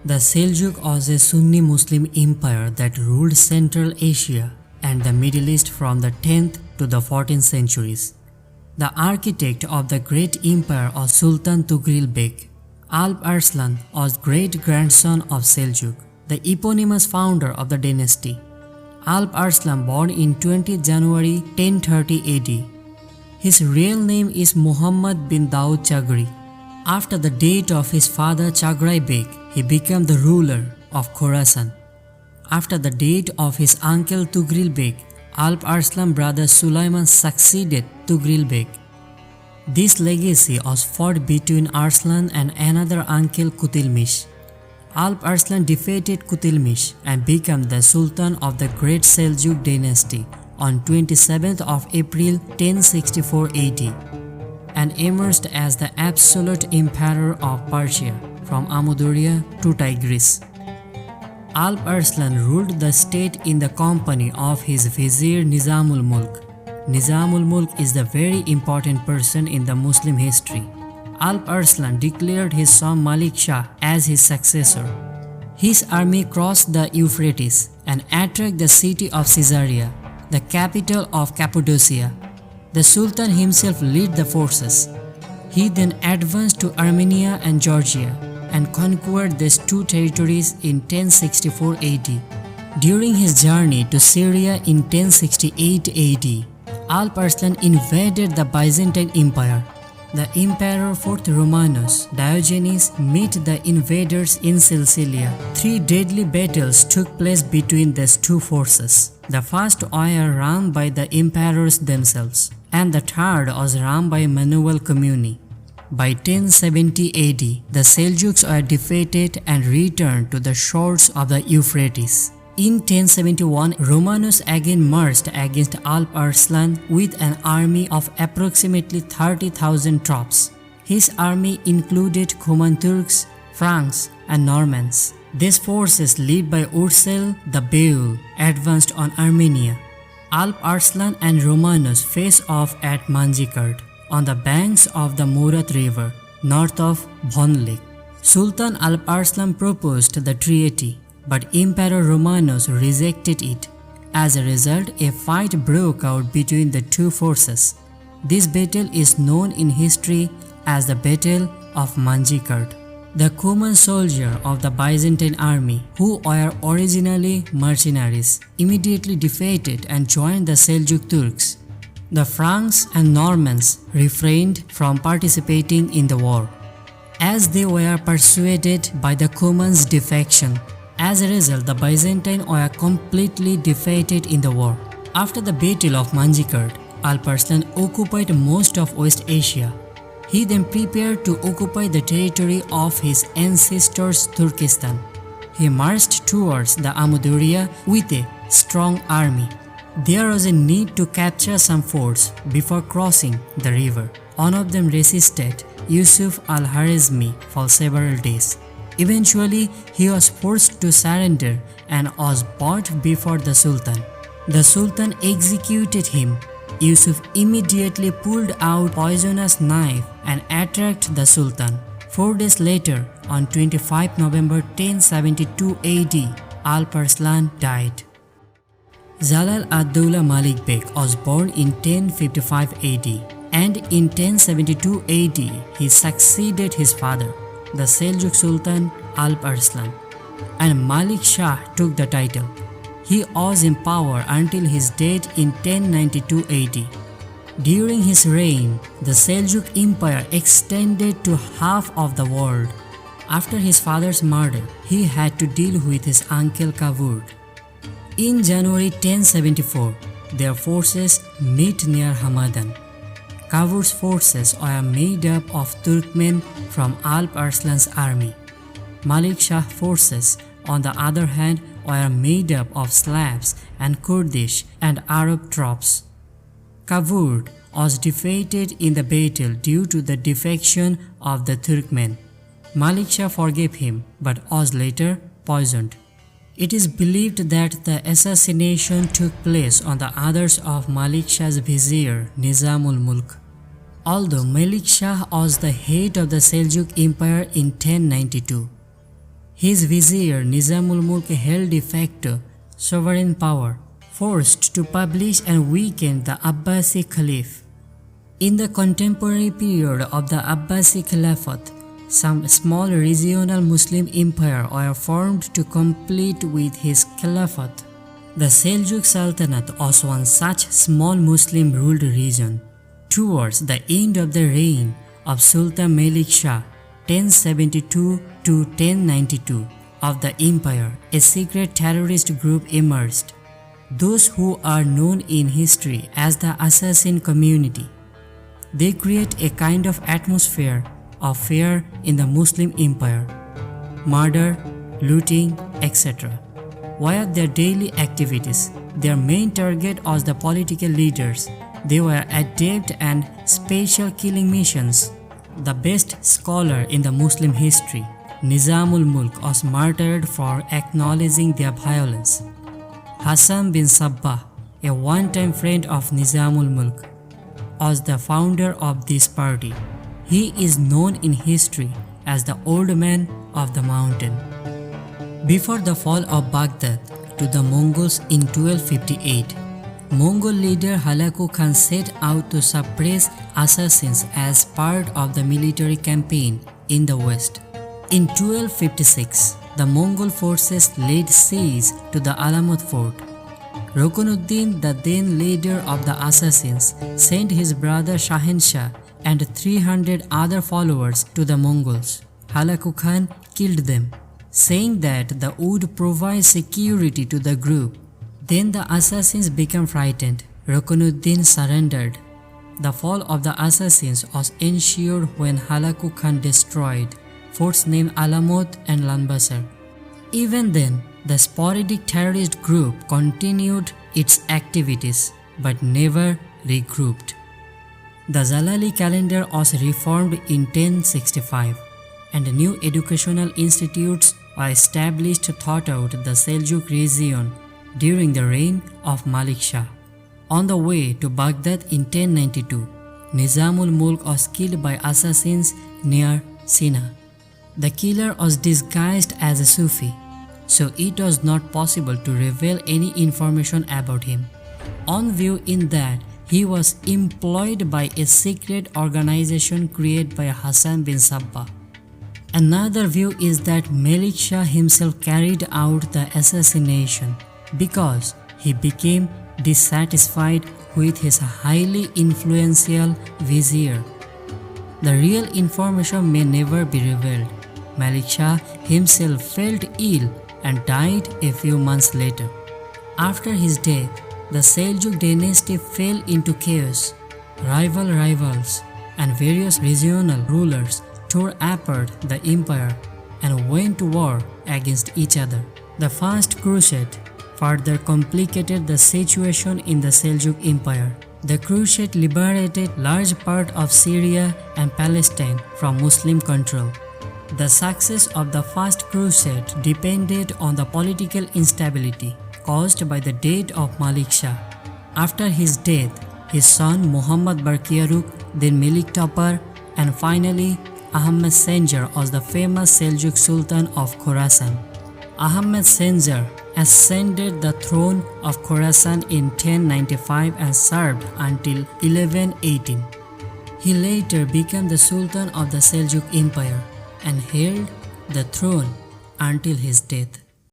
The Seljuk was a Sunni Muslim empire that ruled Central Asia and the Middle East from the 10th to the 14th centuries. The architect of the great empire was Sultan Tugril Beg. Alp Arslan was great-grandson of Seljuk, the eponymous founder of the dynasty. Alp Arslan born in 20 January 1030 AD. His real name is Muhammad bin Daud Chagri. After the death of his father Chagrai Beg, he became the ruler of Khorasan. After the death of his uncle Tugril Beg, Alp Arslan's brother Sulaiman succeeded Tugril Beg. This legacy was fought between Arslan and another uncle Kutilmish. Alp Arslan defeated Kutilmish and became the Sultan of the Great Seljuk dynasty on 27th of April 1064 AD and emerged as the absolute emperor of Persia from Amudarya to Tigris. Alp Arslan ruled the state in the company of his vizier Nizamul Mulk. Nizamul Mulk is the very important person in the Muslim history. Alp Arslan declared his son Malik Shah as his successor. His army crossed the Euphrates and attacked the city of Caesarea, the capital of Cappadocia. The Sultan himself led the forces. He then advanced to Armenia and Georgia and conquered these two territories in 1064 AD. During his journey to Syria in 1068 AD, Alp Arslan invaded the Byzantine Empire. The Emperor Fourth Romanus Diogenes met the invaders in Sicilia. 3 deadly battles took place between these two forces. The first were run by the emperors themselves, and the third was run by Manuel Comneni. By 1070 AD, the Seljuks were defeated and returned to the shores of the Euphrates. In 1071, Romanus again marched against Alp Arslan with an army of approximately 30,000 troops. His army included Cuman Turks, Franks, and Normans. These forces, led by Ursel the Beul, advanced on Armenia. Alp Arslan and Romanus faced off at Manjikert, on the banks of the Murat River, north of Von Lake. Sultan Alp Arslan proposed the treaty, but Emperor Romanus rejected it. As a result, a fight broke out between the two forces. This battle is known in history as the Battle of Manjikert. The Cuman soldiers of the Byzantine army, who were originally mercenaries, immediately defeated and joined the Seljuk Turks. The Franks and Normans refrained from participating in the war, as they were persuaded by the Cumans' defection. As a result, the Byzantines were completely defeated in the war. After the Battle of Manjikert, Alp Arslan occupied most of West Asia. He then prepared to occupy the territory of his ancestors Turkestan. He marched towards the Amudarya with a strong army. There was a need to capture some forts before crossing the river. One of them resisted Yusuf al-Harizmi for several days. Eventually, he was forced to surrender and was brought before the Sultan. The Sultan executed him. Yusuf immediately pulled out a poisonous knife and attacked the Sultan. 4 days later, on 25 November 1072 AD, Alp Arslan died. Jalal ad-Dawla Malik Beg was born in 1055 AD, and in 1072 AD he succeeded his father, the Seljuk Sultan Alp Arslan, and Malik Shah took the title. He was in power until his death in 1092 AD. During his reign, the Seljuk Empire extended to half of the world. After his father's murder, he had to deal with his uncle Kavurd. In January 1074, their forces met near Hamadan. Kavur's forces were made up of Turkmen from Alp Arslan's army. Malik Shah's forces, on the other hand, were made up of Slavs and Kurdish and Arab troops. Kavurd was defeated in the battle due to the defection of the Turkmen. Malik Shah forgave him but was later poisoned. It is believed that the assassination took place on the orders of Malik Shah's vizier Nizamul Mulk. Although Malik Shah was the head of the Seljuk Empire in 1092, His vizier Nizamul Mulk held de facto sovereign power, forced to publish and weaken the Abbasi Caliph. In the contemporary period of the Abbasi Caliphate, some small regional Muslim empires were formed to complete with his caliphate. The Seljuk Sultanate was one such small Muslim-ruled region. Towards the end of the reign of Sultan Malik Shah, 1072 to 1092, of the empire, a secret terrorist group emerged, those who are known in history as the Assassin Community. They create a kind of atmosphere of fear in the Muslim empire, murder, looting, etc. Via their daily activities, their main target was the political leaders. They were adept and special killing missions. The best scholar in the Muslim history, Nizamul Mulk, was martyred for acknowledging their violence. Hassan bin Sabbah, a one-time friend of Nizamul Mulk, was the founder of this party. He is known in history as the Old Man of the Mountain. Before the fall of Baghdad to the Mongols in 1258, Mongol leader Halaku Khan set out to suppress assassins as part of the military campaign in the west. In 1256, the Mongol forces laid siege to the Alamut fort. Rukunuddin, the then leader of the assassins, sent his brother Shahenshah and 300 other followers to the Mongols. Halaku Khan killed them, saying that they would provide security to the group. Then the assassins became frightened. Rukunuddin surrendered. The fall of the assassins was ensured when Halaku Khan destroyed forts named Alamut and Lanbasar. Even then, the sporadic terrorist group continued its activities but never regrouped. The Jalali calendar was reformed in 1065 and new educational institutes were established throughout the Seljuk region during the reign of Malik Shah. On the way to Baghdad in 1092, Nizamul Mulk was killed by assassins near Sina. The killer was disguised as a Sufi, so it was not possible to reveal any information about him. On view in that he was employed by a secret organization created by Hassan bin Sabbah. Another view is that Malik Shah himself carried out the assassination because he became dissatisfied with his highly influential vizier. The real information may never be revealed. Malik Shah himself felt ill and died a few months later. After his death, the Seljuk dynasty fell into chaos. Rivals and various regional rulers tore apart the empire and went to war against each other. The First Crusade further complicated the situation in the Seljuk Empire. The Crusade liberated large part of Syria and Palestine from Muslim control. The success of the First Crusade depended on the political instability caused by the death of Malik Shah. After his death, his son Muhammad Barkiaruk, then Melik Topar, and finally Ahmed Senjar was the famous Seljuk Sultan of Khorasan. Ahmed Senjar ascended the throne of Khorasan in 1095 and served until 1118. He later became the Sultan of the Seljuk Empire and held the throne until his death.